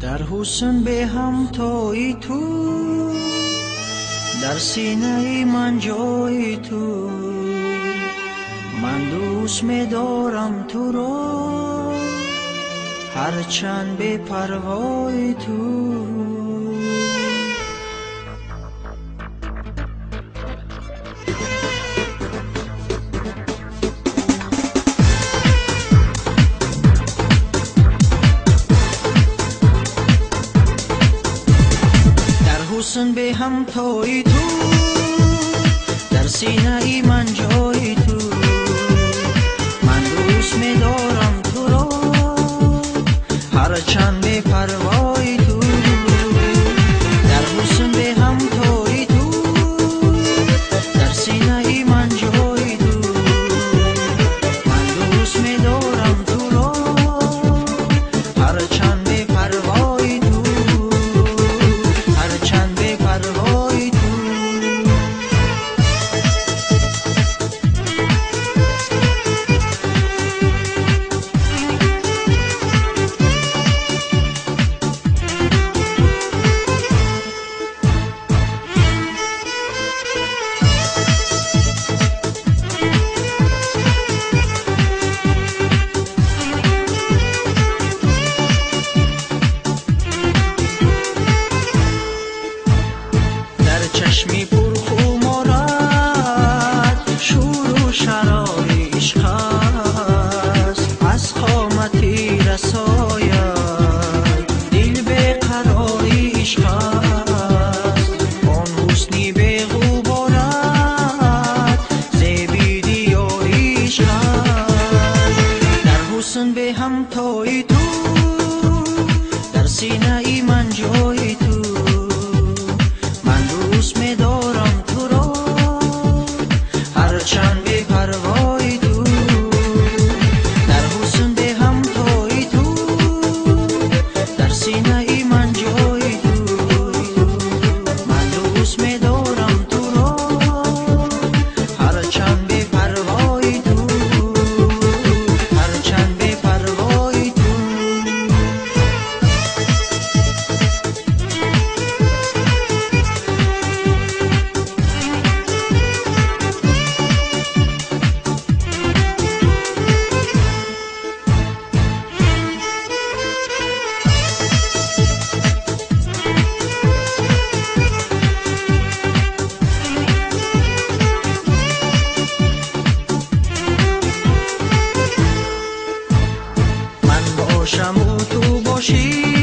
در حسن به هم تویی تو، در سینه من جای تو. من دوست می‌دارم تو رو، هرچند بی پروای تو. حسن به هم تویی تو، در سینه ای من جای تو. من دوست می‌دارم تو رو، هرچند بی پروای تو. در حسن به هم تویی تو، در سینه ای من جای تو. من دوست می‌دارم تو رو، هرچند بی پروای تو. چشمی پرخون آرد، شور و شرار عشق است. از قامتی رساید، دل به قراری عشق است. آن حسنی به غبارت، زیبی دیاری عشق است. در حسن به هم تویی تو، در سینه ای من جای تو. دوست می‌دارم تو رو، هرچند بی پروای تو. در حسن به هم تویی تو، در سینه ای من جای تو. من دوست می‌دارم تو رو، هرچند بی پروای تو. هرچند بی پروای تو. باشم و تو باشی،